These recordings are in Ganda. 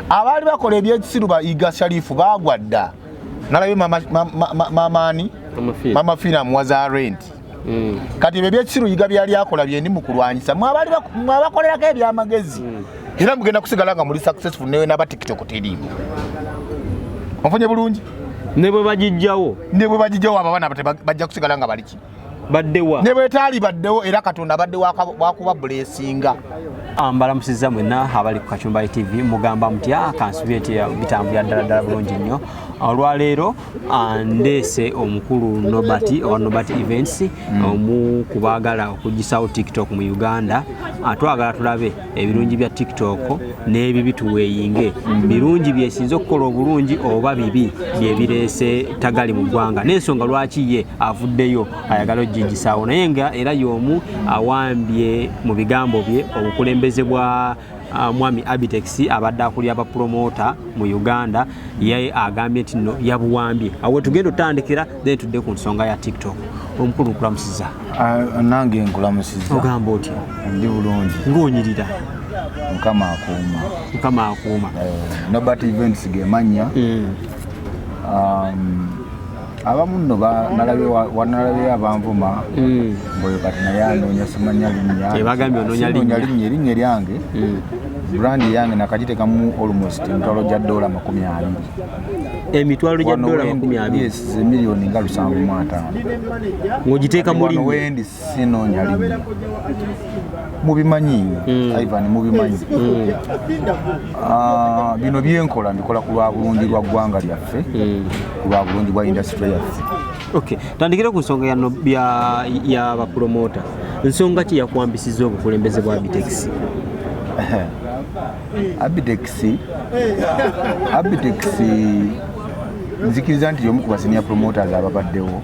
Abali bakola ebyekisiru bayiga Sharifu bagwadda. Nalabe mama Fina mwaza rent. Kati ebyekisiru yiga byali akola byendi mu kulwanyisa. Mwabali mwabakolerako ebyamagezi. Era mugenda kusigala nga muri successful newe n'aba TikTok telimu. Onfunye bulungi? Ne bwe bagijjawo abana bajja kusigala nga baliki. Baddewa. Ne bwe tali baddewo era Katonda badde wakuba blessinga. Mbalamusiza mwena abali ku Kachumba TV mugamba mutya kansubiyeti bitambulira ddala bulungi nnyo. Olwaleero ndeese omukulu Nobati Events omu kubaagala okugisawo TikTok mu Uganda. Twagala tulabe ebirungi bya TikTok n'ebibi tuweeyinge. Birungi byesinze okukola obulungi oba bibi byebireese tagali mu ggwanga. N'ensonga lwaki ye avuddeyo ayagala ogigisawo naye nga era y'omu awambye mu bigambo bye obukulembeze bwa mwami Abitex abadde akulira abapromota mu Uganda ye agambye nti no yabuwambye. Awo tugenda otandikira then tudde ku nsonga ya TikTok. Omukulu nkulamusiza. Nange nkulamusiza. Ogamba otya? Ndi bulungi. Ng'onyirira. Mukama akuuma. Nobati Events gemanya. Abamu nno nalabe abanvuma mboyo kati naye anoonya simanya linnya. Bagambye onoonya linnya lyange. Brand yange nakagitekamu almost emitwalo gya $20. Emitwalo gya $20? Yes, miliyoni nga 7.5. Ng'ogiteekamu linnya? Wendi sinoonya linnya. Mubimanyi, Ivan mubimanyi. Bino byenkola mbikola ku lwa bulungi lwa ggwanga lyaffe, ku lwa bulungi bwa industry yaffe. Okay, tandikira ku nsonga ya bapromota. Nsonga ki yakwambisiza obukulembeze bwa Abitex? Abitex nzikiriza nti y'omu ku basenior promoters ababaddewo.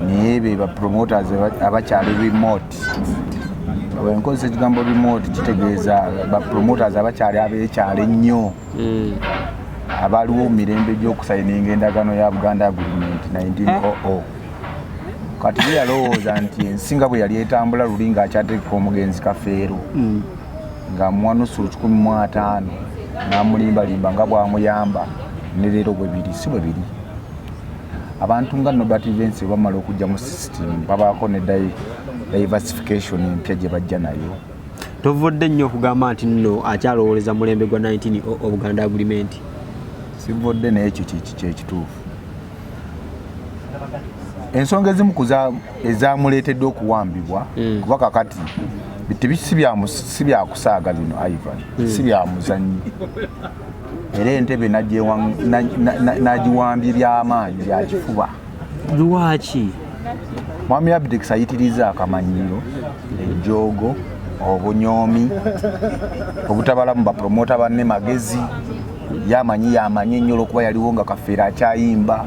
Naye be ba promoters abakyali remote. Wenkozesa ekigambo remote kitegeeza ba promoters abakyali abeekyali ennyo. Abaliwo mu mirembe gy'okusayininga endagaano ya Buganda Agreement 1900. Kati yalowooza nti ensinga bwe yali etambula luli ng'akyateeka omugenzi Kafeero. Nga mwanusu 15 n'amulimbalimba nga bw'amuyamba ne leero bwe biri si bwe biri. Abantu nga Nobati Events bamala okujja mu system babaako ne diversification empya gye bajja nayo. Tovudde nnyo okugamba nti nno akyalowooleza mulembe gwa 19 Buganda Agreement. Sivudde naye ekyo kyekituufu. Ensonga ezimu ezaamuleetedde okuwambibwa kuba kakati si byakusaaga bino Ivan, si byamuzannyi. Era entebe n'agiwambye by'amaanyi byakifuba. Lwaki? Mwami Abitex ayitiriza akamanyiro, ejjoogo, obunyoomi, obutabalamu bapromota banne magezi. Yamanyi ennyo olw'okuba yaliwo nga Kafeero akyayimba,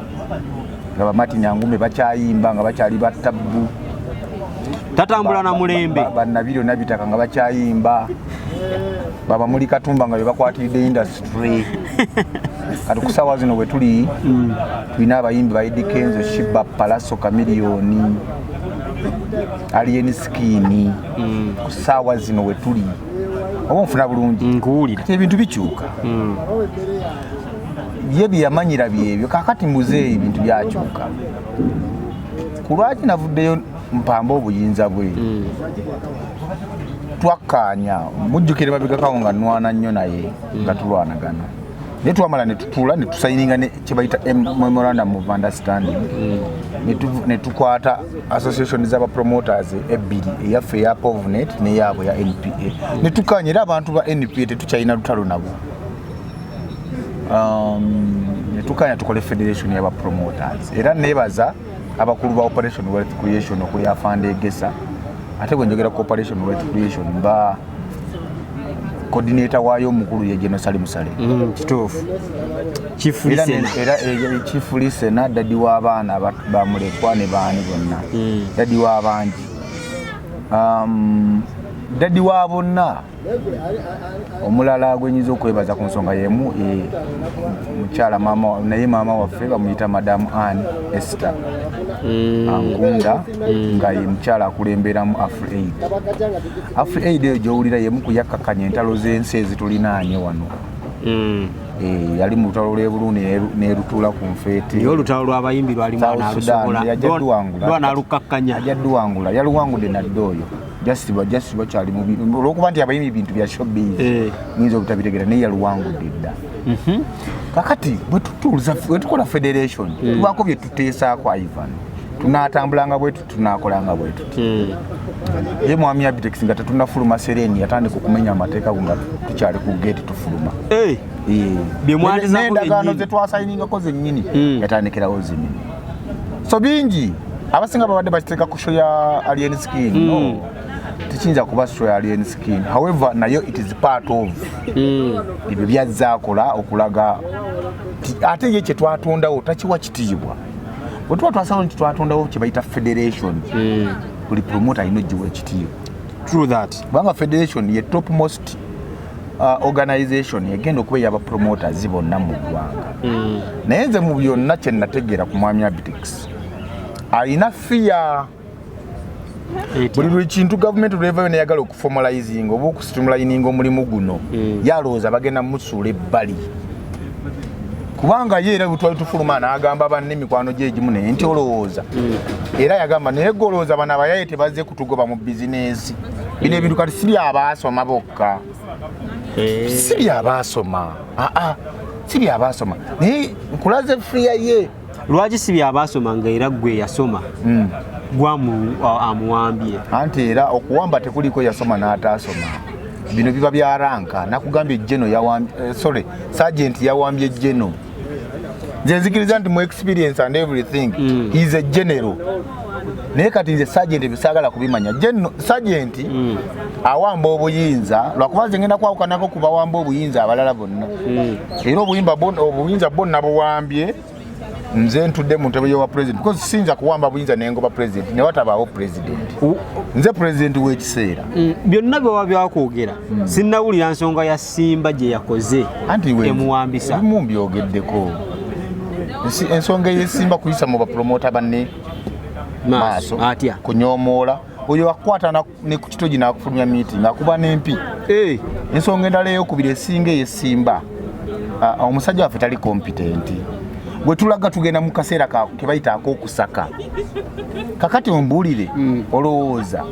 nga bamati Nyangume bakyayimba nga bakyali battabbu. Tatambula na mulembe. Bannabiro nabitaka nga bakyayimba. Baba muli Katumba nga bebakwatiridde industry. Kati kusaawa zino bwe tuli tulina abayimbi ba Eddie Kenzo, Shiba, Palaso, Chameleone, Alien Skin. Kusaawa zino bwe tuli oba nfuna bulungi nkuwulira ebintu bikyuka. Ye byamanyira byebyo kakati muzeeyi ebintu byakyuka. Kulwaki navuddeyo mpamba obuyinza bwe. Twakkaanya mujjukire mabegakawo nga nwana nnyo naye nga tulwanagana. Naye twamala ne tutuula ne tusayininga kye bayita memorandum of understanding. Ne tukwata association z'abapromoters ebbiri eyaffe eya Povnet n'eyaabwe ya NPA. Ne tukkaanya era abantu ba NPA tetukyalina lutalo nabo. Ne tukkaanya tukole federation y'abapromoters. Era neebaza abakulu ba Operation Wealth Creation okuli afande egesa. Ate bwe njogera ku Operation Wealth Creation mba coordinator waayo omukulu ye General Salim Sale. Kituufu. Chief Listener dadi w'abaana bamulekwa ne baani bonna. Dadi w'abangi. Dadi wa bonna omulala agwenyiza okwebaza ku nsonga yemu mukyala maama naye maama waffe bamuyita Madam Anne Esther Angunda nga ye mukyala akulemberamu AfriAid. AfriAid eyo gy'owulira yemu kuyakkakanya entalo z'ensi ezitulinaanye wano yali mu lutalo lw'e Burundi n'erutuula ku nfeete. Yo olutalo lw'abayimbi lwalimu anaalusobola. Lw'anaalukakkanya. Ajja dduwangula. Yaluwangudde nadde oyo. Just bakyali mu bintu. Olw'okuba nti abayimbi bintu bya showbiz. Nyinza obutabitegeera naye yaluwangudde dda. Kakati bwe tukola federation tubako bye tuteesaako Ivan. Tunaatambulanga bwetu tunaakolanga bwetu. Ye mwami Abitex nga tetunafuluma Sereni yatandika okumenya amateeka nga tukyali ku gate tufuluma. Bye mwandiza n'endagaano ze twasayiningako zennyini yatandikirawo zinini. So bingi abasinga babadde bakiteeka ku show ya Alien Skin. No. Tekiyinza kuba show ya Alien Skin. However, nayo it is part of ebyo byazaakola okulaga ate ye kye twatondawo takiwa kitiibwa. Bwe tuba twasaba nti twatondawo kye bayita federation. Buli promoter alina oggiwa ekitiibwa. True that. Kubanga federation ye topmost organization egenda okuba ey'aba promoters bonna mu ggwanga. Naye nze mu byonna kye nategeera ku mwami Abitex alina fear. Buli kintu gavumenti lwevayo neyagala okuformalizing oba okustimulayininga omulimu guno yalowooza bagenda musuula ebbali. Kubanga ye era butwali tufuluma n'agamba banne mikwano gye egimu naye nti olowooza. Era yagamba naye golowooza bano abayaye tebazze kutugoba mu bizinensi. Bino ebintu kati si byabaasoma bokka. Si byabaasoma. Si byabaasoma. Naye nkulaze fear ye. Lwaki si byabaasoma nga era gwe yasoma? Amuwambye. Anti era okuwamba tekuliko yasoma n'ataasoma. Bino biba byaranka. Nakugambye Jeno yawambye, Sergeant yawambye Jeno. Nze nzikiriza nti mu experience and everything, he is a general. Naye kati nze Sergeant bisaagala kubimanya. Sergeant awamba obuyinza, lwakuba nze ngenda kwawukanako ku bawamba obuyinza abalala bonna. Era obuyinza bonna buwambye. Nze ntudde mu ntebe y'owa president because sinza kuwamba buyinza nengoba president ne watabaawo president. Nze president w'ekiseera. Byonna bye byakwogera sinnawulira nsonga ya Simba gye yakoze emuwambisa. Ebimu mbyogeddeko. Ensonga y'Simba kuyisa mu bapromota banne maaso kunyoomoola oyo wakwata ne ku kitogi n'akufulumya meeting akuba n'empi. Ensonga endala ey'okubiri esinga ey'Simba omusajja waffe tali competent. Bwe tulaga tugenda mu kaseera ke bayita ak'okusaka. Kakati ombuulire olowooza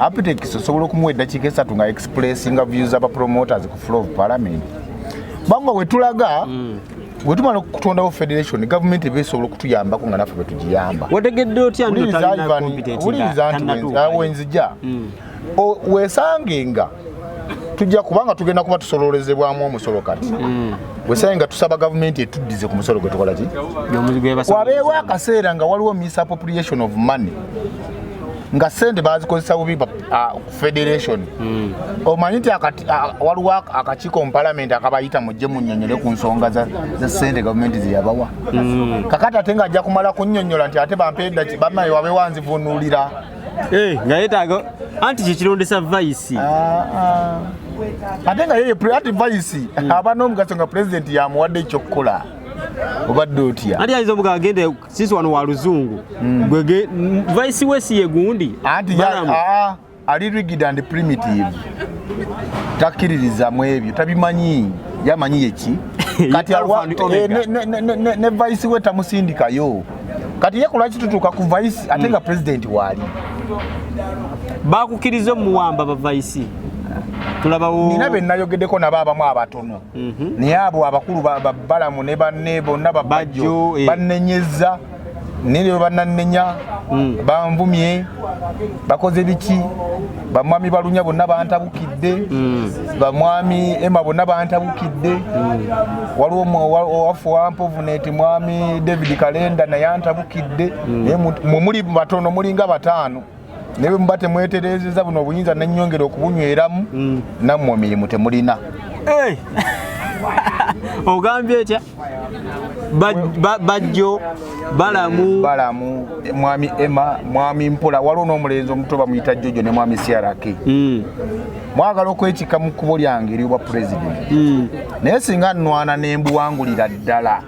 Abitex osobola okumuwa eddakiika esatu nga expressinga views aba promoters ku floor of parliament. Banga bwe tulaga bwe tumala okutondawo federation gavumenti ebeesobola okutuyambako nga naffe bwe tugiyamba. Wategedde otya nno talina competent nga wenzija weesange nga tujja kubanga tugenda kuba tusololezebwamu omusolo kati. Weesange nga tusaba gavumenti etuddize ku musolo gwe tukola ki? Wabeewo akaseera nga waliwo misappropriation of money nga sente bazikozesa bubi federation. Omanyi nti waliwo akakiiko mu parliament akabayita mujje munnyonnyole ku nsonga za sente gavumenti ze yabawa. Kakati ate ng'ajja kumala kunnyonnyola nti ate bampeedda ki bamaye wabeewo anzivunuulira. Nga yeetaaga anti kyekirondesa vice. Ate nga yeye ati vice aba n'omugaso nga president yamuwadde ekyokukola. Obadde otya? Anti ayinza omuga agende sisi wano wa luzungu. Vice we si ye gundi. Anti ali rigid and primitive. Takkiririza mu ebyo tabimanyi yamanyi yeki. Kati ne vice we tamusindikayo. Kati ye kulaki tutuuka ku vice ate nga president waali. Bakukkiriza omuwamba ba vice. Tulabawo nina be nayogeddeko nabo abamu abatono. Naye abo abakulu Balamu ne banne bonna babajjo bannenyeza nibyo bannanenya banvumye bakoze biki bamwami Balunya bonna bantabukidde bamwami Emma bonna bantabukidde waliwo wafu wampovunet mwami David Kalenda naye antabukidde muli batono mulinga batano nebe mbate mweterezeza buno obuyinza n'ennyongera okubunyweramu nammwe emirimu temulina. Ogambye etya? Bajjo Balamu mwami Emma mwami Mpola waliwo n'omulenzi omuto bamuyita Jojo ne mwami Siarake. Mwagala okwekika mu kkubo lyange ery'obwa president. Naye singa nnwana n'embuwangulira ddala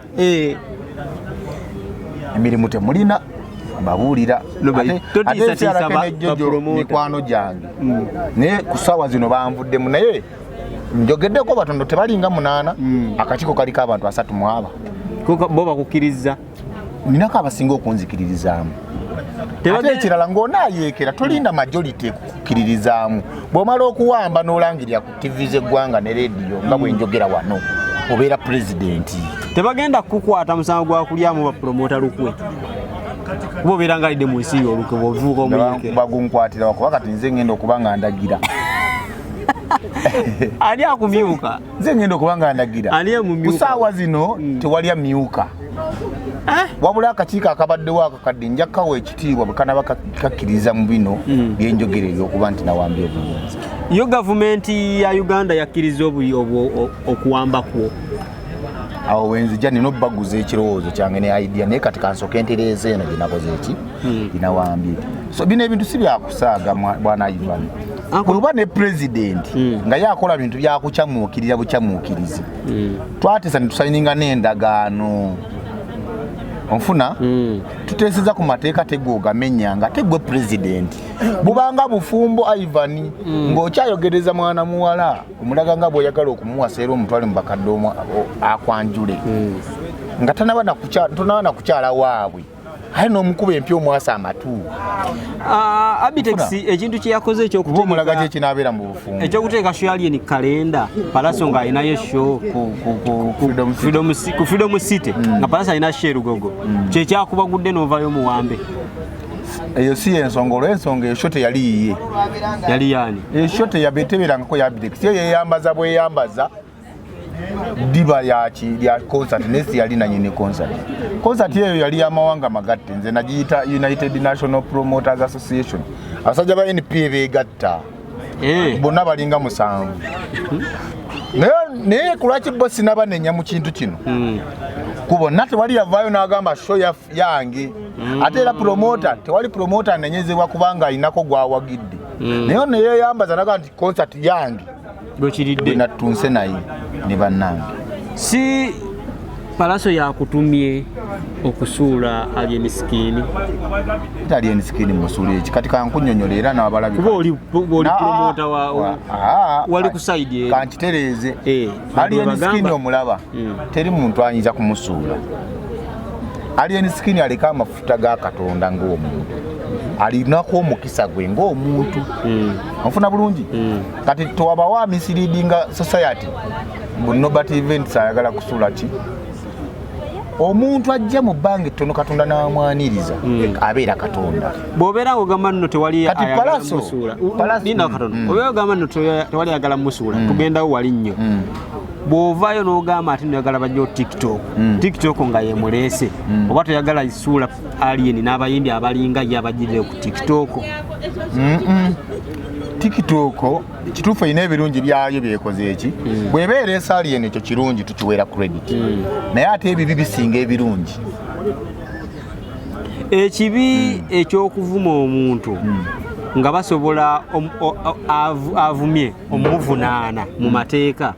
emirimu temulina. Babuulira ate Siarake ne Jojo mikwano gyange naye ku ssaawa zino banvuddemu naye njogeddeko batondo tebalinga 8 akakiiko kaliko abantu 3 mu aba bo bakukkiriza ninako abasinga okunzikiririzaamu ate ekirala ng'onaayeekera tolinda majority ekukkiririzaamu bw'omala okuwamba n'olangirira ku TV z'eggwanga ne rediyo nga bwe njogera wano obeera pulezidenti tebagenda kukwata musango gwa kulyamu bapromota lukwe kuba obeera nga lidde mu nsi olukwe bwovuuka omuyekera bagunkwatira wakuba kati nze ngenda okuba nga ndagira ani akumyuka nze ngenda okuba nga ndagira ku saawa zino tewali amyuka wabula akakiiko akabaddewo akakadde njakkawo ekitiibwa bwe kanaba kakkiriza mu bino byenjogera ebyokuba nti nawambye obuyinza yo gavumenti ya Uganda yakkiriza okuwamba kwo awo wenzija nina obbaguza ekirowoozo kyange ne idea naye kati kansooka entereeza eno gyenakoze eki ginawambye so bino ebintu si byakusaaga bwana Ivan bweba ne pulezidenti nga yakola bintu byakukyamuukirira bukyamuukirizi twatesa netusayininga n'endagaano onfuna tuteeseza ku mateeka tegwe ogamenyanga tegwe pulezidenti bubanga bufumbo Ivan ng'okyayogereza mwana muwala omulaga nga bw'oyagala okumuwasa era omutwale mu bakadde akwanjule nga tonaba na kukyala waabwe aye n'omukuba empya omwasa amatu Abitex ekintu kye yakoze ekyokuteeka omulaga kye kinaabeera mu bufumbo ekyokuteeka show alien kalenda Palaso nga alinayo show ku Freedom City nga Palaso alina show Lugogo kye kyakubagudde n'ovaayo muwambe eyo si ensonga olw'ensonga eyo show teyali yiye yali yaani eyo show teyabeeteberangako ya Abitex ye yeeyambaza bweyambaza diba ya concert nesi yali nanyini concert yeyo yali amawanga magatte nze nagiyita United National Promoters Association abasajja ba NPA beegatta bonna balinga 7 naye kulwaki bosi nabanenya mu kintu kino kubonna tewali yavaayo n'agamba show yange ate era promoter tewali promoter anenyezebwa kubanga alinako gwawagidde naye neyeyambaza naga nti concert yange bwekiridde natunse naye ne bannange si Palaso yakutumye okusuula alien skin alien skin musuula eki kati kankunyonyola era n'abalabi kuba oli promoter wali ku side kankitereeze alien skin omulaba teri muntu ayinza kumusuula alien skin aliko amafuta ga Katonda ng'omuntu alinako omukisa gwe ng'omuntu onfuna bulungi kati towabawa misleading society Nobody Events ayagala kusuula ki omuntu ajja mu bbanga ettono Katonda n'amwaniriza abeera Katonda bw'obeera ng'ogamba nno tewali ayagala musuula nina Katonda obeera ogamba nno tewali ayagala musuula tugendawo wali nnyo bw'ovaayo n'ogamba ati noyagala bajja TikTok nga yemuleese oba toyagala isuula alien n'abayimbi abalinga ye abagirire ku TikTok kituufu erina ebirungi byayo byekoze eki bw'ebeera esa alien ekyo kirungi tukiweera credit naye ate ebibi bisinga ebirungi ekibi eky'okuvuma omuntu nga basobola avumye omuvunaana mu mateeka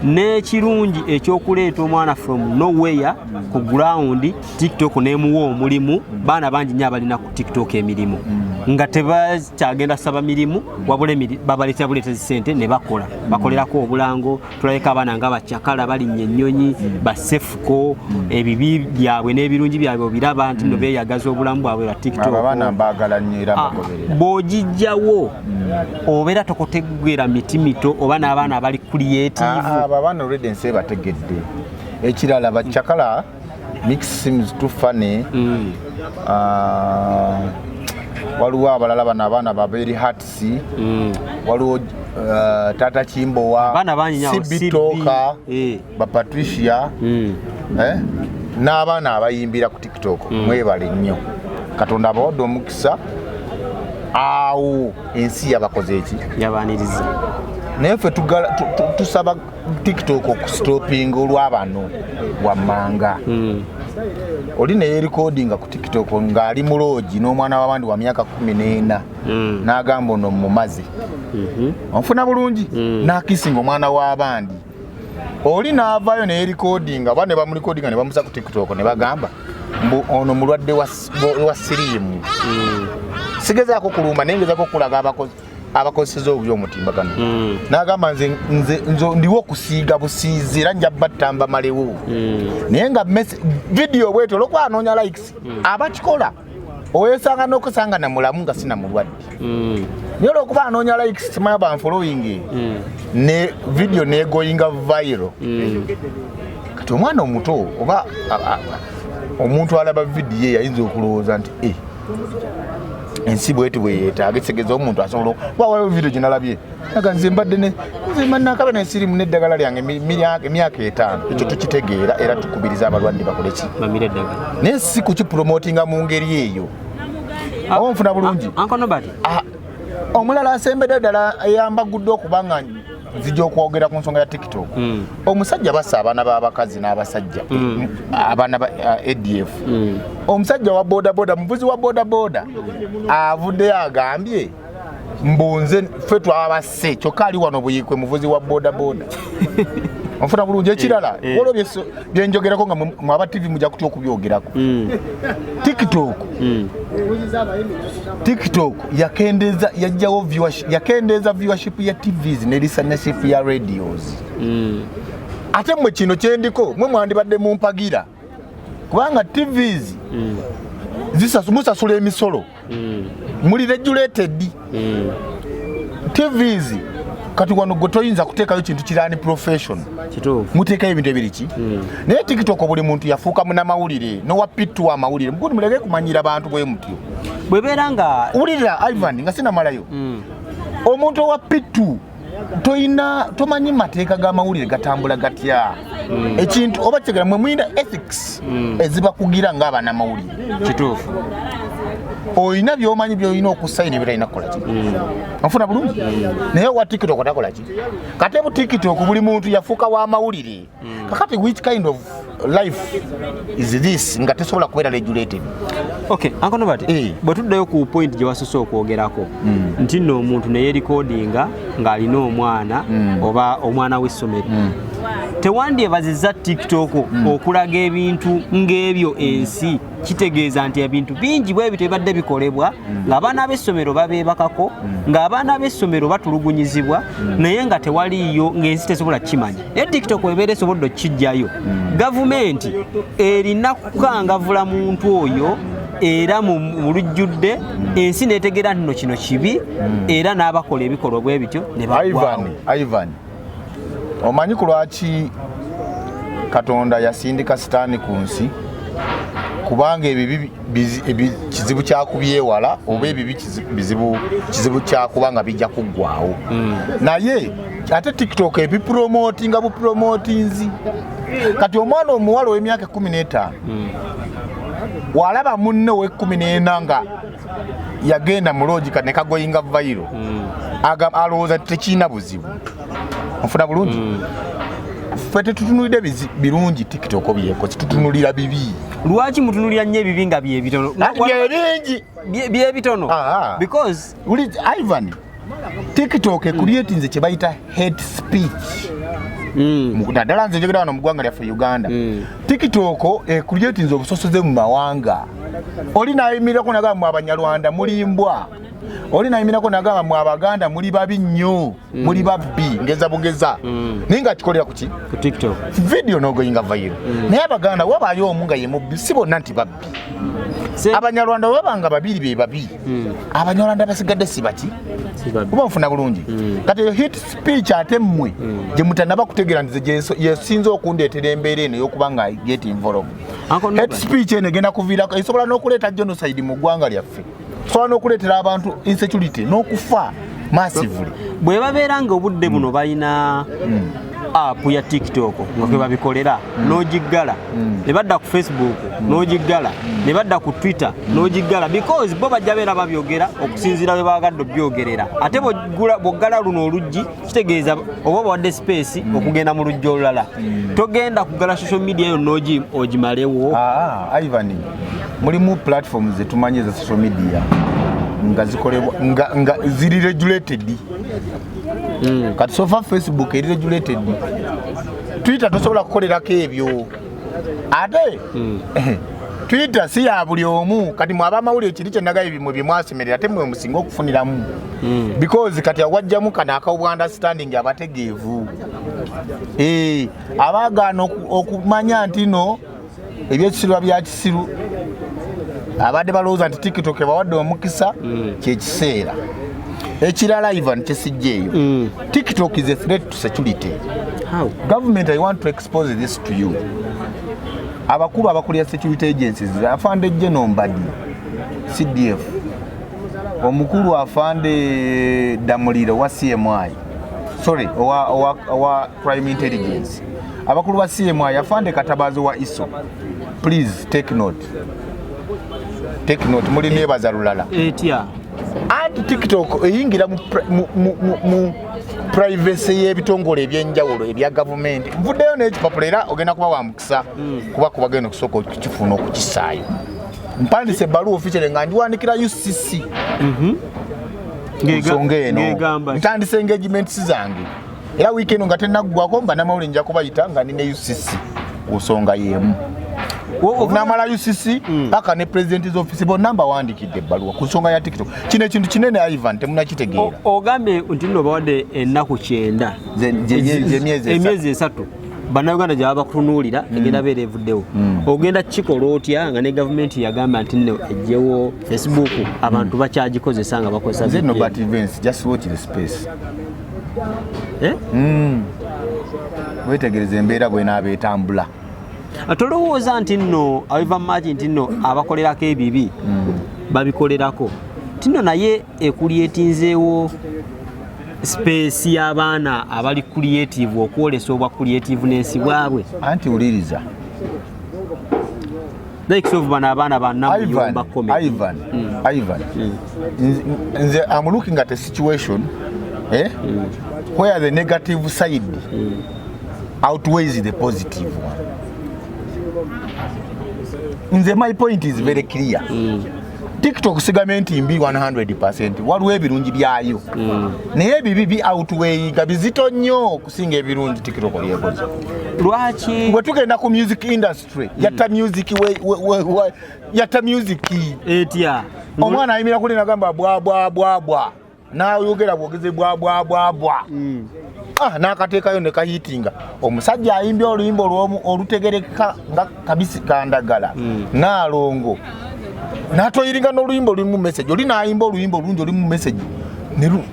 n'ekirungi ekyokuleeta omwana from nowhere ku ground TikTok nemuwa omulimu baana bangi nnyo abalina ku TikTok emirimu nga tebakyagenda saba mirimu wabula babaleetera buleetezi ssente ne bakolerako obulango tulabeka abaana nga bakyakala balinnya ennyonyi basefuko ebibi byabwe n'ebirungi byabwe obiraba nti no beeyagaza obulamu bwabwe bwa TikTok abaana mbaagala nnyo era bagoberera bw'ogijjawo obeera tokoteggera miti mito oba n'abaana abali creative abaana already ensi bategedde ekirala bakyakala mix seems too funny waliwo abalala bano abaana baberi hats waliwo Tata Kimbowa Sibitoka Patricia n'abaana abayimbira ku TikTok mwebale nnyo Katonda abawadde omukisa awo ensi yabakoze eki yabaniriza naye ffe tusaba TikTok okustopinga olw'abano wammanga oli naye recordinga ku TikTok ng'ali mu loogi n'omwana w'abandi wa myaka 14 n'agamba ono mumaze onfuna bulungi n'akisinga omwana w'abandi oli n'avaayo naye recordinga oba ne bamurecordinga ne bamusa ku TikTok ne bagamba ono mulwadde wa siriimu sigezaako kulumba naye ngezaako okulaga abakozi abakozeseza obyo omutimbagano n'agamba nze ndiwo okusiiga busiizi era nja battamba malewo naye nga vidiyo bwetyo olwokuba anoonya likes abakikola owesanga n'okusanga na mulamu nga sina mulwadde naye olwokuba anoonya likes simanya banfollowing ne vidiyo negoyinga viral kati omwana omuto oba omuntu alaba vidiyo yayinza okulowooza nti ensi bwetu bweyetaaga ekitegeza omuntu asobola waliwo vidiyo ginalabye aga nze mbadde nze mannakaba nensirimu n'eddagala lyange emyaka 5 ekyo tukitegeera era tukubiriza abalwadde bakoleki naye si kukipromotinga mu ngeri eyo oba nfuna bulungi omulala asembedde ddala eyambagudde okubanga zijja okwogera ku nsonga ya TikTok omusajja basa abaana b'abakazi n'abasajja abaana ba ADF omusajja wa bodaboda muvuzi wa bodaboda avuddeyo agambye mbunze ffe twabase kyokka ali wano buyikwe muvuzi wa bodaboda onfuna bulungi ekirala olwo byenjogerako nga mwaba TV mujja kutya okubyogerako TikTok yajjawo yakendeeza viewership ya TVs ne listenership ya radios ate mwe kino kyendiko mwe mwandibadde mumpagira kubanga TVs musasula emisolo muli regulated TVs kati wano gwe toyinza kuteekayo kintu kirani profession muteekayo ebintu ebiriki naye TikTok buli muntu yafuuka munamawulire nowapittu amawulire mugundi muleke kumanyira bantu bwe mutyo bwebeera nga wulira Ivan nga sinamalayo omuntu owapittu tomanyi mateeka g'amawulire gatambula gatya ekintu oba kitegera mwe muyina ethics ezibakugira ng'abanamawulire kituufu oyina byomanyi byolina okusayina ebiralina kukola ki nfuna bulungi naye wa TikTok otakola ki kate bu TikTok buli muntu yafuuka w'amawulire kakati which kind of life is this nga tesobola kubeera regulated Uncle Nobert bwe tuddayo ku point gye wasose okwogerako nti nno omuntu naye recordinga ng'alina omwana oba omwana w'essomero tewandyebaziza TikTok okulaga ebintu ng'ebyo ensi kitegeeza nti ebintu bingi bwe bityo ebadde bikolebwa ng'abaana b'essomero babeebakako ng'abaana b'essomero batulugunyizibwa naye nga tewaliyo ng'ensi tesobola kimanya naye TikTok ebeera esobodde okukijjayo gavumenti erina kukangavula muntu oyo era mu lujjudde ensi neetegeera nti no kino kibi era n'abakola ebikolwa bwe bityo ne baggwawo. Ivan omanyi ku lwaki Katonda yasindika sitaani ku nsi kubanga ebibi kizibu kyakubyewala oba ebibi kizibu kyakubanga bijja kuggwaawo naye ate TikTok ebipromotinga bupromotinzi kati omwana omuwala ow'emyaka 15 walaba munne we14 nga yagenda mu logika ne kagoyinga viral alowooza tekiina buzibu nfuna bulungi ffe tetutunulidde birungi TikTok byeko tutunulira bibi lwaki mutunulira nnyo ebibi nga byebitono byebitono because Ivan TikTok ecreatinze kye bayita hate speech naddala nze njogera wano mu ggwanga lyaffe Uganda TikTok ecreatinze obusosoze mu mawanga oli nayimirako nagamba mu Abanyarwanda mulimbwa oli nayimirako nagamba mu Abaganda muli babi nnyo muli babbi ngeza bugeza naye nga kikolera ku TikTok video nogoyinga viral naye Abaganda wabaayo omu nga ye mubbi si bonna nti babbi Abanyarwanda wabanga babiri be babbi Abanyarwanda basigadde si baki kuba nfuna bulungi kati hate speech ate mmwe gye mutanaba kutegeera nti yesinza okundeetera embeera eno y'okubanga get involved hate speech eno egenda kuviirako esobola n'okuleeta genocide mu ggwanga lyaffe sobola n'okuleetera abantu insecurity n'okufa massively bwe babeera nga obudde buno balina app ya TikTok nga kwe babikolera n'ogiggala ne badda ku Facebook n'ogiggala ne badda ku Twitter n'ogiggala because bo bajja beera babyogera okusinziira bwe baagadde obyogerera ate bw'oggala luno oluggi kitegeeza oba bawadde space okugenda mu luggi olulala togenda kuggala social media eyo n'ogimalewo. Ivan mulimu platforms zetumanyi za social media nga zikolebwa nga ziri regulated kati sofa Facebook eri regulated Twitter tosobola kukolerako ebyo ate Twitter si ya buli omu kati mwaba mawulire kiri kye nagaye bimwe bimwasemerera ate mwe musinga okufuniramu because kati awajjamu kana akawwa understanding abategeevu abagaana okumanya nti no ebyekisirwa bya kisiru abadde balowooza nti TikTok bawadde omukisa kyekiseera ekirala Ivan kyesijjeeyo TikTok is a threat to security. How? Government, I want to expose this to you. Abakulu abakulira security agencies afande General Mbadi CDF omukulu afande Damuliro wa CMI wa Crime Intelligence abakulu wa CMI afande Katabazo wa ISO. Please take note muli nebaza lulala anti TikTok eyingira mu privacy y'ebitongole ebyenjawulo ebya government nvuddeyo n'ekipapula era ogenda kuba wamukisa kuba kubagenda okusooka okukifuna okukisaayo mpandise ebbaluwa officially nga ndiwandikira UCC nsonga eno ntandise engagements zange era weekend nga tennaggwako mba namawulire nja kubayita nga nine UCC ku nsonga y'emu namala UCC paka ne president's office bonna mbawandikidde ebbaluwa ku nsonga ya TikTok. Kino ekintu kinene Ivan temunakitegeera. Ogambe nti nno bawadde ennaku 9 emyezi 3 bannayuganda gyaba bakutunuulira egenda beera evuddewo ogenda kikola otya nga ne gavumenti yagamba nti nno ejjewo Facebook abantu bakyagikozesa nga bakozesa but events just watch the space wetegereza embeera bw'enaaba etambula. Atolowooza nti nno abiva maki nti nno abakolerako ebibi babikolerako tino naye ekulietinzeewo space y'abaana abali creative okwolesa obwa creativeness bwabwe anti uliriza like of bana abaana bannamuyomba comedy Ivan I'm looking at a situation where the negative side outweighs the positive one. My point is very clear. TikTok sigamenti mbi 100% waliwo ebirungi byayo naye ebibi outweigh nga bizito nnyo okusinga ebirungi TikTok lyekoze. Lwaki bwe tugenda ku music industry yatta music etya omwana ayimira kuli nagamba bwa nayogera bwogeze bwa n'akateekayo ne kahitinga omusajja ayimbye oluyimba olutegereka nga kabisi kandagala n'alongo n'atoyiringa n'oluyimba olulimu message oli n'ayimba oluyimba olungi olulimu message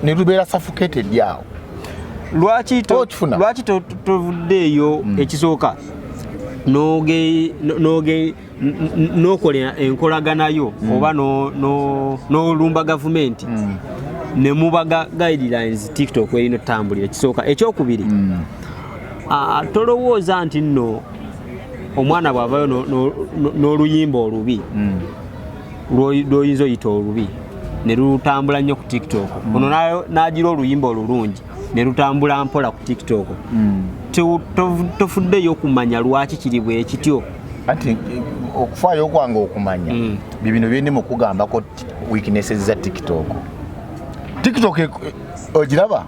ne lubeera suffocated yawo. Lwaki tovuddeeyo ekisooka n'okola enkolaganayo oba n'olumba gavumenti ne mubaga guidelines TikTok erino tambulira ekisooka ekyokubiri tolowooza nti nno omwana bw'avayo n'oluyimba olubi lw'oyinza oyita olubi ne lutambula nnyo ku TikTok ono n'agira oluyimba olulungi ne lutambula mpola ku TikTok tofuddeyo okumanya lwaki kiri bwe kityo anti okufaayo okwange okumanya bibino byendi mu kugambako weaknesses za TikTok ogiraba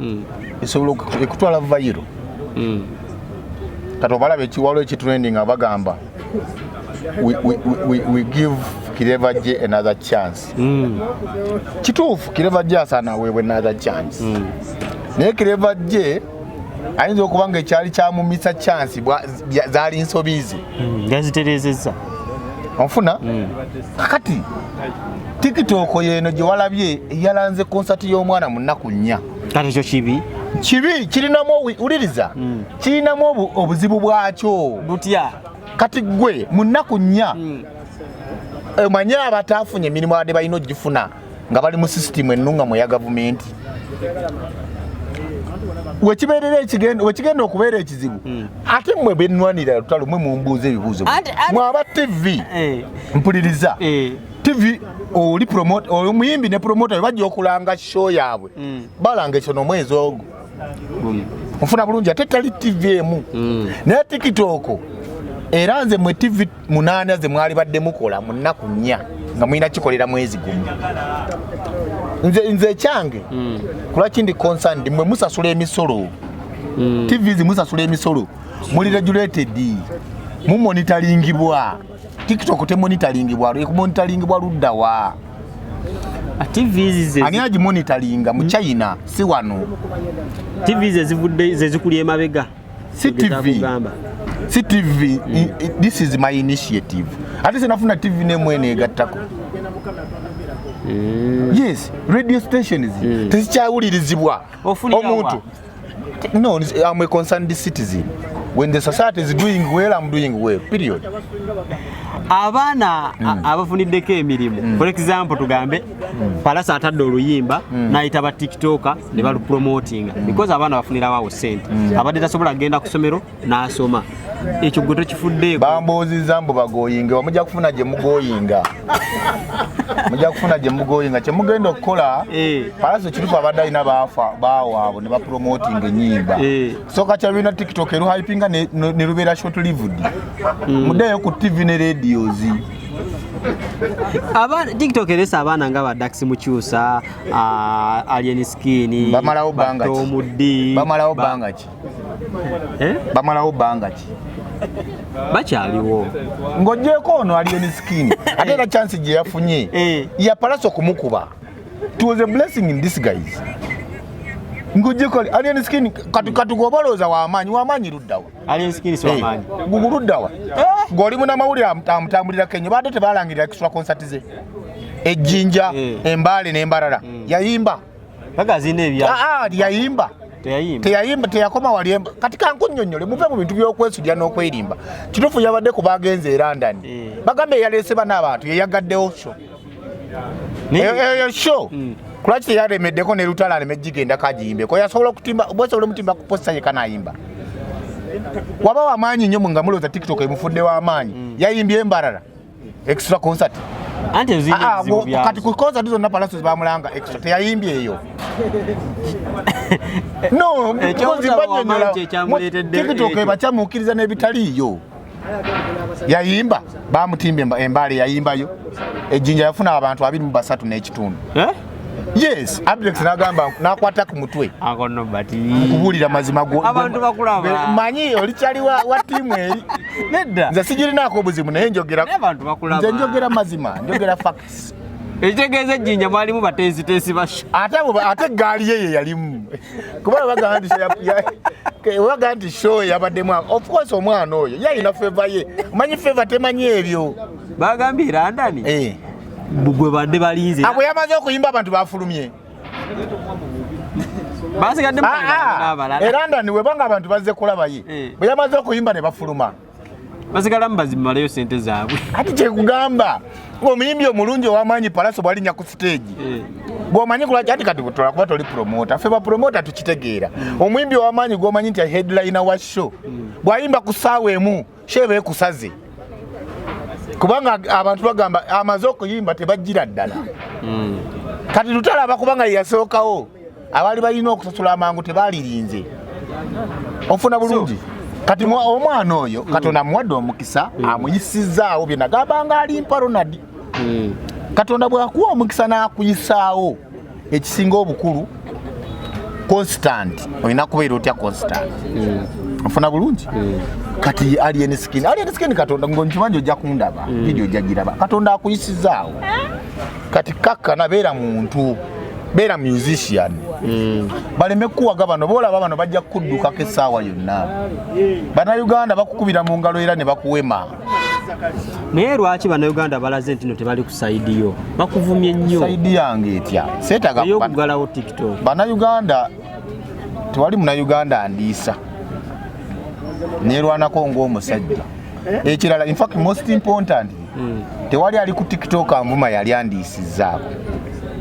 esobola ekutwala viral kati obalaba ekiwalo ekitrending abagamba we give Kirevajje another chance kituufu Kirevajje asaana aweebwe another chance naye Kirevajje ayinza okuba nga ekyali kyamumisa chance zaali nsobiizi yaziterezeza onfuna kakati TikTok yeno gye walabye yalanze concert y'omwana mu nnaku 4 kati ekyo kibi kirinamu uliriza kirinamu obuzibu bwakyo butya kati gwe mu nnaku 4 manye abataafunye emirimu abadde balina ogifuna nga bali mu system ennungamu eya gavumenti wekigenda okubeera ekizibu ate mmwe bennwanira lutalo mwe mumbuuza ebibuuzo mwaba TV mpuliriza TV oli omuyimbi ne promoter bajja okulanga show yaabwe balanga ekyo n'omwezi ogwo nfuna bulungi ate tali TV emu naye TikTok era nze mwe TV 8 ze mwali badde mukola mu nnaku 4 nga mulina kikolera mwezi gumu nze kyange kulaki ndi concerned mwe musasula emisolo TV zi musasula emisolo muli regulated mu monitoringibwa TikTok te monitoring bwa ludda wa TVs ani aji monitoring mu China si wano TVs zivudde zezikulie mabega CTV this is my initiative ate senafuna TV nemwene egattako yes radio stations tezikyawulirizibwa omuntu no I'm a concerned citizen when the society is doing well I'm doing well period abaana abafuniddeko emirimu for example tugambe Palasa atadde oluyimba nayita ba TikToker ne balu promoting because abaana bafunira wawo sente abadde tasobola genda ku somero n'asoma ekyo gwe tokifuddeeko bambooziza mbu bagoyinga omujja kufuna gye mugoyinga kye mugenda okukola Palasa kitufu abadde alina baawaabo ne bapromoting ennyimba soka kyabina TikTok eruhypinga ne lubeera short lived muddeyo ku TV ne radios abaana TikTok eresa abaana nga badax mukyusa alien skin bamalawo banga ki bakyaliwo ng'ogyeko ono alien skin ate era chance gye yafunye ya Palasa okumukuba it was a blessing in disguise ng'ogyeko alien skin kati gwobalooza wamaanyi luddawa alien skin si wamaanyi guguluddawa ng'oli munamawulire amutambulira Kenya badde tebalangirira extra concert ze ejjinja embaale n'embalala yayimba bagazina ebya yayimba teyakoma wali kati kankunnyonnyole muve mu bintu by'okwesudya n'okwerimba kituufu yabadde ku bagenze e London bagambe yaleese bana abantu yeyagaddewo show eyo show kulaki teyalemeddeko ne lutala alemejjigenda kagiyimbeko yasobola okutimba bwesobola omutimba ku posta ye kanayimba waba wamaanyi nnyo nga mulooza TikTok emufudde w'amaanyi yayimbye embalala extra concert kati ku concert zonna Palasa bamulanga extra teyayimbye eyo no TikTok ebakyamuukiriza n'ebitaliiyo yayimba bamutimba embaale yayimbayo ejjinja yafuna abantu 23 n'ekitundu yes Abdex nagamba nakwata ku mutwe kubuulira mazima abantu bakulaba manyi olikyali wa timu eri nedda nze sigirinaako obuzibu naye abantu bakulaba nze njogera mazima njogera facts ekitegeeza ejjinja mwalimu bateesiteesi basho ate gaali ye yalimu kuba baga nti show yabaddemu of course omwana oyo yalina feva ye manyi feva temanyi ebyo bagambye London bugwe badde balinze abo yamaze okuyimba abantu bafulumye basigadde e London webanga abantu bazze kulaba ye bwe yamaze okuyimba ne bafuluma basigalamu bazimalayo sente zaabwe ati kyekugamba omuyimbi omulungi ow'amaanyi Palasa bwalinya ku stage bw'omanyi kulaki ati kati tolakuba toli promota ffe bapromota tukitegeera omuyimbi ow'amaanyi gw'omanyi nti headliner wa show bw'ayimba ku ssaawa emu shebe ekusaze kubanga abantu bagamba amaze okuyimba tebajjira ddala kati lutalaba kubanga yeyasookawo abaali balina okusasula amangu tebalirinze ofuna bulungi kati omwana oyo Katonda amuwadde omukisa amuyisizaawo bye nagambanga alimpa Ronald Katonda bw'akuwa omukisa n'akuyisaawo ekisinga obukulu constant olina kubeera otya constant ofuna bulungi kati alien skin Katonda ngonkimanyi ojja kundaba video ojja giraba Katonda akuyisizaawo kati kakkana beera muntu beera musician baleme kuwaga bano boolaba bano bajja kuddukako essaawa yonna Bannayuganda bakukubira mu ngalo era ne bakuwema naye lwaki Bannayuganda balaze nti no tebali ku saidi yo bakuvumye nnyo saidi yange etya seetaga okugalawo TikTok Bannayuganda tewali Munnayuganda andiisa nerwanako ng'omusajja ekirala in fact most important tewali ali ku TikTok anvuma yali andiisizzaako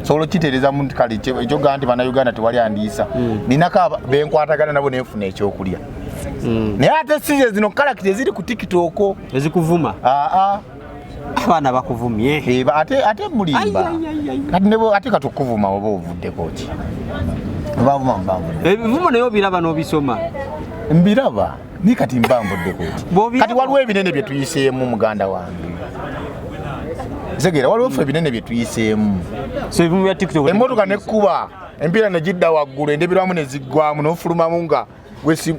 solo kiteereza muntu kale ekyogaa nti Bannayuganda tewali andiisa ninako benkwatagana nabo nenfuna ekyokulya naye ate si zino kalakiti eziri ku TikTok ezikuvuma abaana bakuvumye ate mulimba ate katukuvuma oba ovuddeko ki ebivumo naye obiraba n'obisoma mbiraba ni kati mbambuddeko ki kati waliwo ebinene bye tuyiseemu muganda wange zegera waliwo ffe ebinene bye tuyiseemu so ebimu bya TikTok emmotoka nekkuba empiira negidda waggulu endebirwamu ne ziggwamu n'ofulumamu nga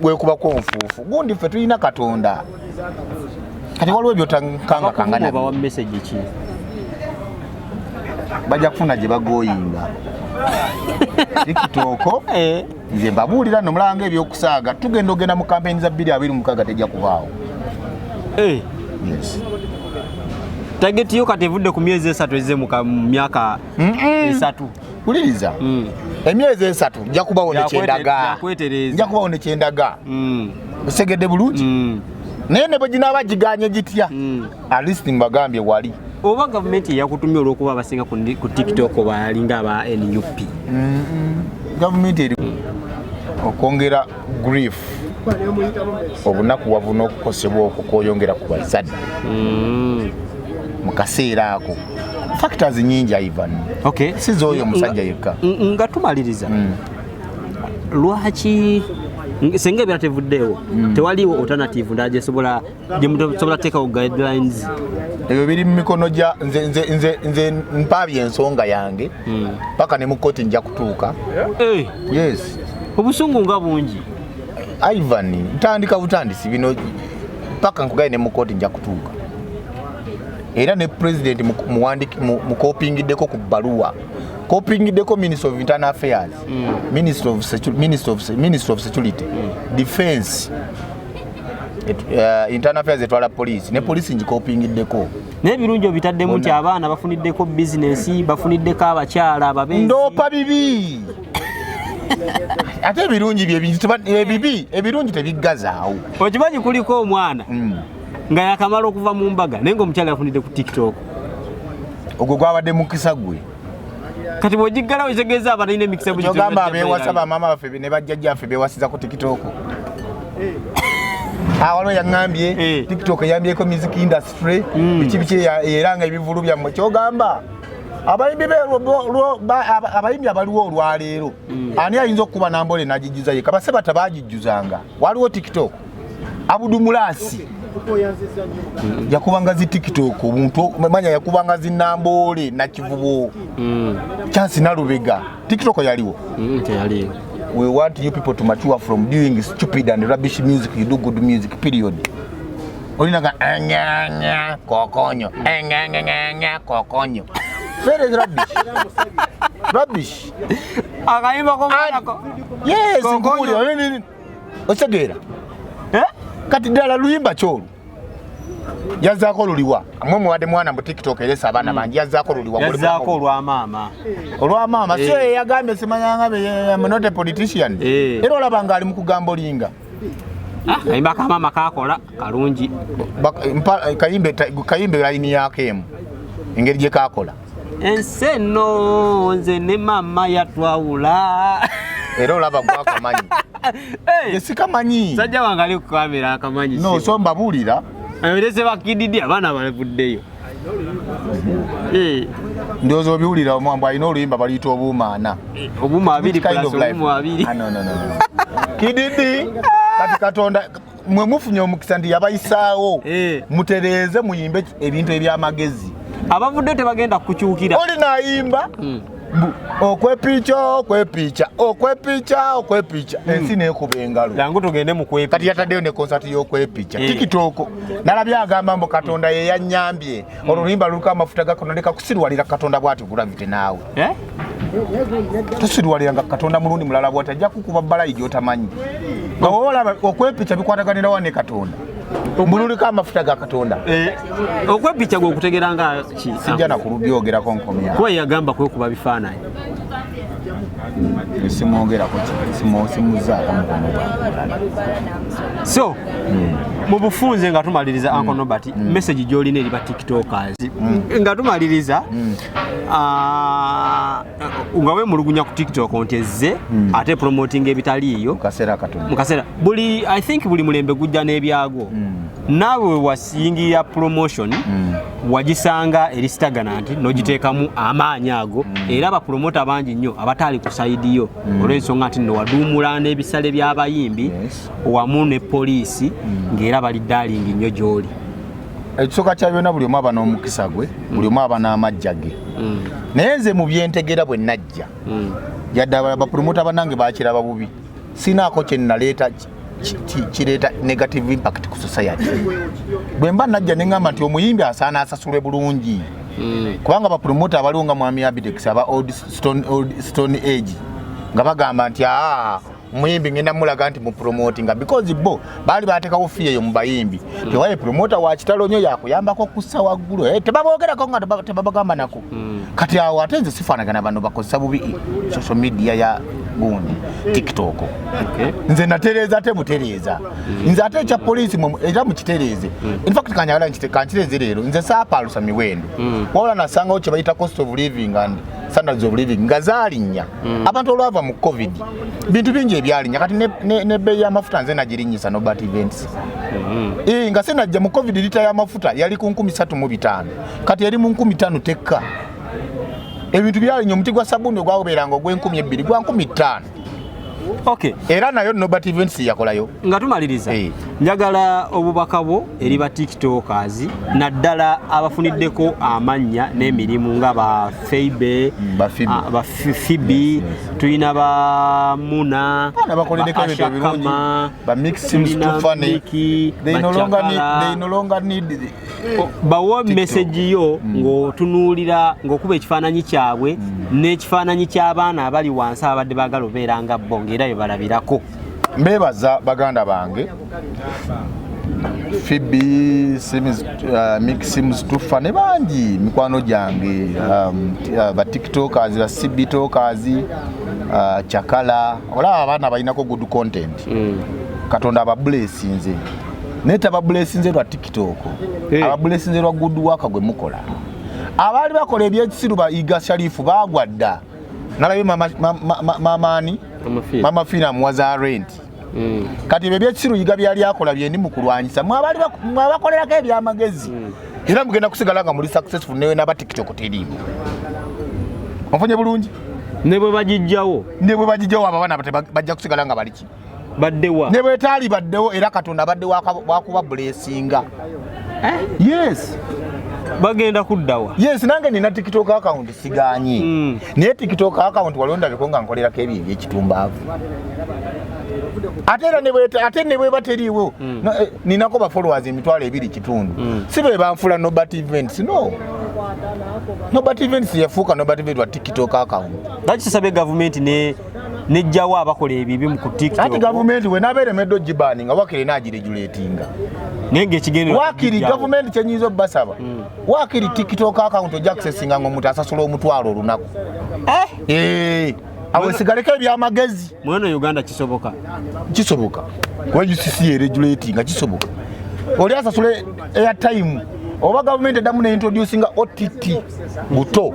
wekubako nfuufu gundi ffe tulina Katonda kati waliwo byotanganga kangana bawa message ki bajja kufuna gye bagoyinga TikTok nze mbabuulira nno mulanga ebyokusaaga tugenda ogenda mu kampeyini za 2026 tejja kubaawo. Yes. Target yo kati evudde ku myezi 3 ezze mu myaka 3. Uliriza emyezi 3 nja kubawo ne kyendaga nja kubawo ne kyendaga osegedde bulungi naye ne bwe ginaaba giganye gitya at least mbagambye wali oba gavumenti yakutumye olw'okuba abasinga ku TikTok balinga aba NUP. Gavumenti eri okwongera grief obunakuwavu n'okukosebwa okwo kw'oyongera ku bazadde mu kaseera ako factors nyingi Ivan. Okay. Sizo oyo musajja yekka nga tumaliriza lwaki senga ebira tevuddeewo tewaliwo alternative ndaje sobola teekawo guidelines ebyo biri mu mikono gya nze mpaabye ensonga yange paka ne mu kkooti nja kutuuka. Yes. Obusungu nga bungi Ivan ntandika butandisi bino paka nkugaye ne mu kkooti nja kutuuka era ne president mu kopingiddeko ku bbaluwa kopingiddeko Minister of Internal Affairs, Minister of Security, Defense, Internal Affairs etwala police ne police njikopingiddeko n'ebirungi obitaddemu nti abaana bafuniddeko business bafuniddeko abakyala ababenzi ndopa bibi ate ebirungi ebirungi tebigazaawo okimanyi kuliko omwana nga yakamala okuva mu mbaga naye ng'omukyala yafunidde ku TikTok ogwo gwabadde mukisa gwe kati bw'ogiggalawo ekitegeeza abalina emikisa kyogamba abeewasa bamaama baffe ne bajjajjaffe beewasiza ku TikTok waliwo yaŋŋambye TikTok eyambyeko music industry biki era nga ebivulu byammwe kyogamba abayimbi abaliwo olwaleero ani ayinza okukuba nambole nagijjuza ye kabase bata bagijjuzanga waliwo TikTok Abudumulasi yakubanga zi TikTok omuntu manya yakubanga zi nambole na kivubo Chance na Lubega TikTok yaliwo yaliwo. We want you people to mature from doing stupid and rubbish music. You do good music, period. Olinaga anya kokonyo anya kokonyo very rubbish rubbish akayimba ko mwanako yes nguli osegera kati ddala luyimba kyolu yazzaako luliwa mwe wadde mwana mu TikTok eresa abaana bangi yazzaako luliwa yazzaako olwamaama so yagambye simanyanga I'm not a politician era olabanga ali mu kugamba olinga kayimba kamaama kakola kalungi kayimbe layini yakeemu engeri gye kakola enseno nze ne mama yatwawula era olaba gwakamanyi yesikamanyi sajja wange ali ku kamera akamanyi no so mbabuulira aberese bakididi abaana balevuddeyo ndowooza obiwulira omwambu alina oluyimba baliyita obuumaana obuuma 2+2 no kididi kati katonda mwe mufunye omukisa nti yabayisaawo mutereeze muyimbe ebintu ebyamagezi abavudde tebagenda kukyukira oli naayimba okwepicha ensi neekuba engalo jangu tugende mu kwepicha kati yataddeyo ne konsati y'okwepicha TikTok nalabye agamba mbu Katonda ye yannyambye oluluyimba luliko amafuta gakono leka kusirwalira Katonda bw'ati gulavite naawe tosirwaliranga Katonda mulundi mulala bw'ati ajja kukuba balayi gy'otamanyi nga olaba okwepicha bikwataganira wa ne Katonda mbululiko amafuta ga Katonda okwepicha gwe okutegeranga ki sijja nakulubyogerako nkomya kuba yagamba kwekuba bifaananyi simwogerako simuzaako mukono so mu bufunze nga tumaliriza Uncle Nobert message gy'olina eri ba TikTokers nga tumaliriza nga weemulugunya ku TikTok nti ezze ate promoting ebitaliiyo mu kaseera I think buli mulembe gujja n'ebyago naawe wasingira promotion wagisanga eri stagnant n'ogiteekamu amaanyi ago era abapromota bangi nnyo abatali ku saidi yo olw'ensonga nti nno waduumula n'ebisale by'abayimbi wamu ne poliisi ng'era bali daalingi nnyo gy'oli ekisooka kya byonna buli omu aba n'omukisa gwe buli omu aba n'amajja ge naye nze mu byentegera bwe najja yadde abapromota bannange bakiraba bubi sinaako kye naleeta kireeta negative impact ku society. Bwe mba najja ne ngamba nti omuyimbi asaana asasulwe bulungi. Kubanga bapromota abaliwo nga Mwami Abidex aba old stone age nga bagamba nti muyimbi ngenda mulaga nti mu promoting because bo bali bateekawo fee eyo mu bayimbi tewaye promota wa kitalo nnyo yakuyambako kussa waggulu tebaboogerako nga tebabagamba nako kati awo ate nze sifaanagana bano bakozesa bubi social media ya gundi TikTok. Nze natereeza ate butereeza nze ate ekya poliisi era mukitereeze in fact kanyagala kankitereeze leero nze saapaalusa miwendo wabula nasangawo kye bayita cost of living and standards of living nga zaalinnya abantu olwava mu covid bintu bingi ebyalinnya kati nebbeeyi y'amafuta nze nagirinnyisa Nobert Events nga se najja mu covid lita y'amafuta yali ku 3,500 kati eri mu 5,000 tekka. Ebintu byalinnya omuti gwa sabbuuni ogwabeeranga ogw'2,000 gwa 5,000. Okay. Era nayo Nobert Events yakolayo. Nga tumaliriza. Njagala obubaka bwo eri ba TikTokers naddala abafuniddeko amannya n'emirimu nga ba Feibe, ba Fibi, tuyina ba Muna, bakoledeko ebintu ebirungi, ba Mixim Stufane. They no longer need bawo message yo ng'otunuulira ng'okuba ekifaananyi kyabwe n'ekifaananyi ky'abaana abali wansi abadde baagala obeera nga bo ng'era bye balabirako. Mbebaza baganda bange Fibi, Mixim Stufane bangi mikwano gyange ba TikTokers, ba CB Talkers, Chakala olaba abaana balinako good content. Katonda abablessinze neta abablessinze lwa TikTok abablessinze lwa good work gwe mukola. Abaali bakola ebyekisiru ba Iga Sharifu bagwa dda nalabye mama Fina mwaza rent kati ebyekisiru Iga byali akola byendi mu kulwanyisa mwabakolerako ebyamagezi era mugenda kusigala nga muli successful newe n'aba TikTok teriimu. Onfunye bulungi ne bwe bagijjawo abaana bajja kusigala nga baliki baddewa ne bwe taali baddewo era Katonda badde wakuba blessinga. Yes bagenda kuddawa. Yes nange nina TikTok account siganyi naye TikTok account walondabeko nga nkolerako ebyo ebyekitumbavu ate ne bwe bateriiwo ninako ba followers 2,200 si be banfula Nobert Events. No, Nobert Events yafuuka Nobert Events wa TikTok account. Laki kisabe gavumenti nejjawo abakola ebibi mu ku TikTok. Ati gavumenti we nabeeremedde ogibani nga wakiri nagiregulatinga nenge ekigendo wakiri gavumenti kyenyiza obbasaba wakiri TikTok account ojja accessinga ng'omuntu asasula omutwalo olunaku. Awo sigaleko ebyamagezi mwana Uganda kisoboka when you see regulating kisoboka oli asasule airtime oba gavumenti eddamu ne introducinga OTT buto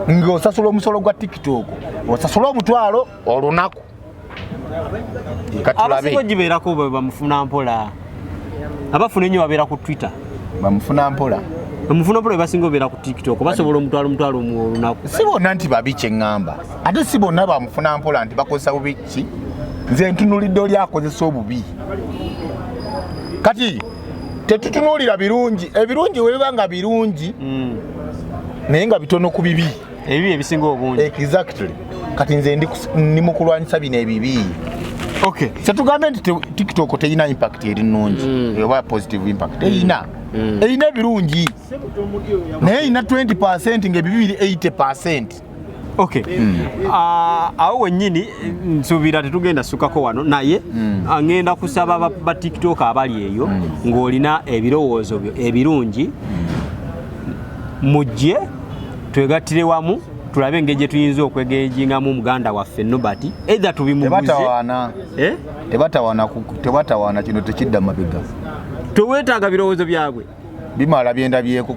ng'osasula omusolo gwa TikTok osasula omutwalo olunaku. Abasigo gibeerako bwe bamufuna mpola abafuna ennyo babeera ku Twitter bamufuna mpola basinga obeera ku TikTok basobola omutwalo mu olunaku. Si bonna nti babi kye ŋŋamba ate si bonna bamufuna mpola nti bakozesa bubi ki. Nze ntunulidde oli akozesa obubi kati tetutunuulira birungi ebirungi we biba nga birungi naye nga bitono ku bibi ebibi ebisinga obungi. Exactly kati nze ndi mu kulwanyisa bino ebibi. Okay. Setugambe nti TikTok teyina impact eri nnungi oba positive impact eyina ebirungi naye eyina 20% ng'ebibiri 80%. Okay. Awo wennyini nsuubira tetugenda ssukako wano naye ngenda kusaba ba TikTok abali eyo ng'olina ebirowoozo byo ebirungi mujje twegattire wamu tulabe engeri gye tuyinza okwegejingamu Muganda waffe Nobert either tubimuguze tebatawaana kino tekidda mabega teweetaaga birowoozo byabwe bimala byendabyeko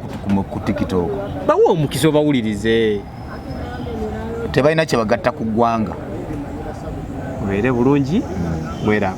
ku TikTok bawa omukisa obawulirize tebalina kye bagatta ku ggwanga. Mubeere bulungi mweraba.